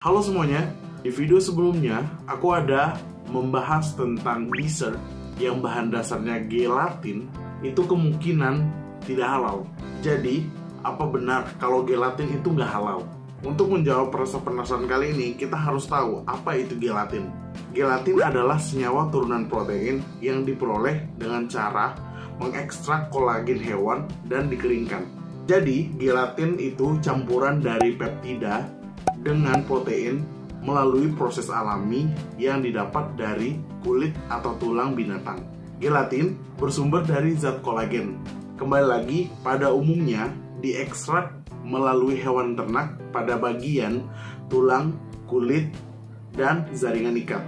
Halo semuanya, di video sebelumnya aku ada membahas tentang dessert yang bahan dasarnya gelatin itu kemungkinan tidak halal. Jadi, apa benar kalau gelatin itu nggak halal? Untuk menjawab rasa penasaran kali ini, kita harus tahu apa itu gelatin. Gelatin adalah senyawa turunan protein yang diperoleh dengan cara mengekstrak kolagen hewan dan dikeringkan. Jadi, gelatin itu campuran dari peptida dengan protein melalui proses alami yang didapat dari kulit atau tulang binatang. Gelatin bersumber dari zat kolagen. Kembali lagi, pada umumnya diekstrak melalui hewan ternak pada bagian tulang, kulit, dan jaringan ikat.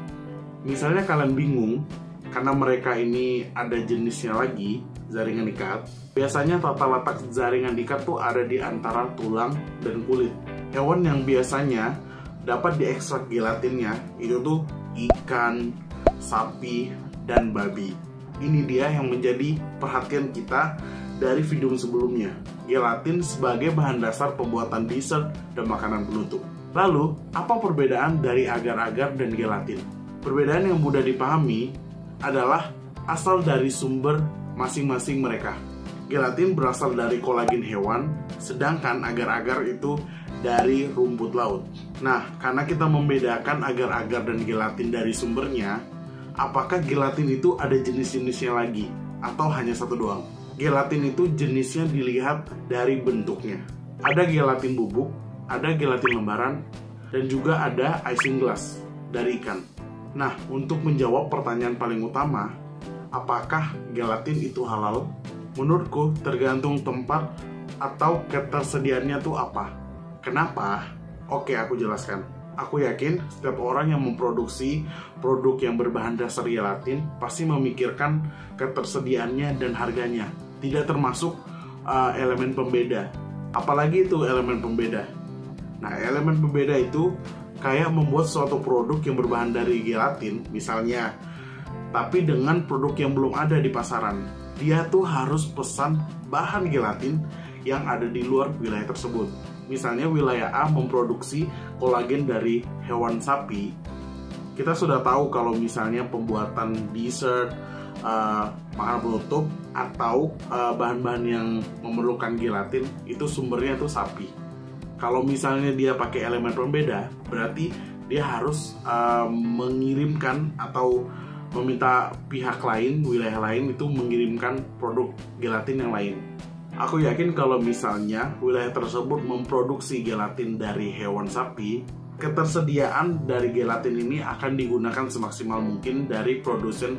Misalnya kalian bingung, karena mereka ini ada jenisnya lagi, jaringan ikat. Biasanya tata letak jaringan ikat tuh ada di antara tulang dan kulit. Hewan yang biasanya dapat diekstrak gelatinnya itu tuh ikan, sapi, dan babi. Ini dia yang menjadi perhatian kita dari video sebelumnya. Gelatin sebagai bahan dasar pembuatan dessert dan makanan penutup. Lalu, apa perbedaan dari agar-agar dan gelatin? Perbedaan yang mudah dipahami adalah asal dari sumber masing-masing mereka. Gelatin berasal dari kolagen hewan, sedangkan agar-agar itu dari rumput laut. Nah, karena kita membedakan agar-agar dan gelatin dari sumbernya, apakah gelatin itu ada jenis-jenisnya lagi atau hanya satu doang? Gelatin itu jenisnya dilihat dari bentuknya. Ada gelatin bubuk, ada gelatin lembaran, dan juga ada isinglass dari ikan. Nah, untuk menjawab pertanyaan paling utama, apakah gelatin itu halal? Menurutku tergantung tempat atau ketersediaannya tuh apa. Kenapa? Oke, aku jelaskan. Aku yakin setiap orang yang memproduksi produk yang berbahan dasar gelatin pasti memikirkan ketersediaannya dan harganya. Tidak termasuk elemen pembeda. Apalagi itu elemen pembeda. Nah, elemen pembeda itu kayak membuat suatu produk yang berbahan dari gelatin, misalnya, tapi dengan produk yang belum ada di pasaran. Dia tuh harus pesan bahan gelatin yang ada di luar wilayah tersebut. Misalnya wilayah A memproduksi kolagen dari hewan sapi. Kita sudah tahu kalau misalnya pembuatan dessert, makanan penutup, atau bahan-bahan yang memerlukan gelatin itu sumbernya itu sapi. Kalau misalnya dia pakai elemen pembeda, berarti dia harus mengirimkan atau meminta pihak lain, wilayah lain itu mengirimkan produk gelatin yang lain. Aku yakin kalau misalnya wilayah tersebut memproduksi gelatin dari hewan sapi, ketersediaan dari gelatin ini akan digunakan semaksimal mungkin dari produsen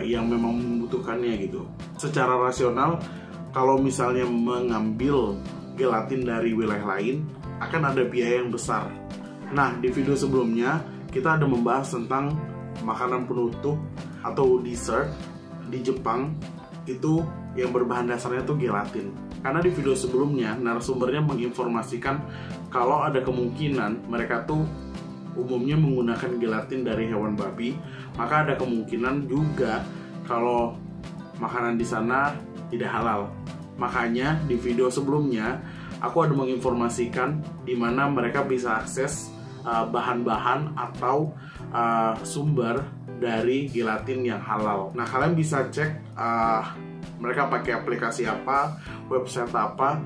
yang memang membutuhkannya gitu. Secara rasional, kalau misalnya mengambil gelatin dari wilayah lain, akan ada biaya yang besar. Nah, di video sebelumnya kita ada membahas tentang makanan penutup atau dessert di Jepang itu yang berbahan dasarnya tuh gelatin. Karena di video sebelumnya narasumbernya menginformasikan kalau ada kemungkinan mereka tuh umumnya menggunakan gelatin dari hewan babi, maka ada kemungkinan juga kalau makanan di sana tidak halal. Makanya di video sebelumnya aku ada menginformasikan di mana mereka bisa akses bahan-bahan atau sumber dari gelatin yang halal. Nah, kalian bisa cek mereka pakai aplikasi apa, website apa,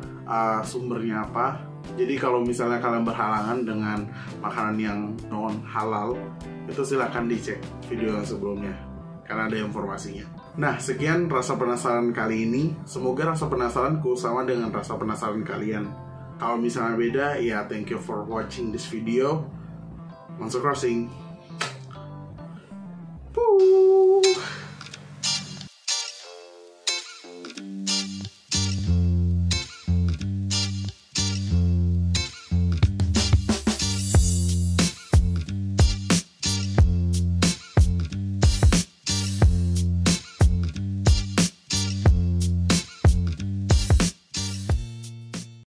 sumbernya apa. Jadi kalau misalnya kalian berhalangan dengan makanan yang non halal, itu silahkan dicek video yang sebelumnya karena ada informasinya. Nah, sekian rasa penasaran kali ini. Semoga rasa penasaranku sama dengan rasa penasaran kalian. Kalau misalnya beda, ya thank you for watching this video. Monster Crossing.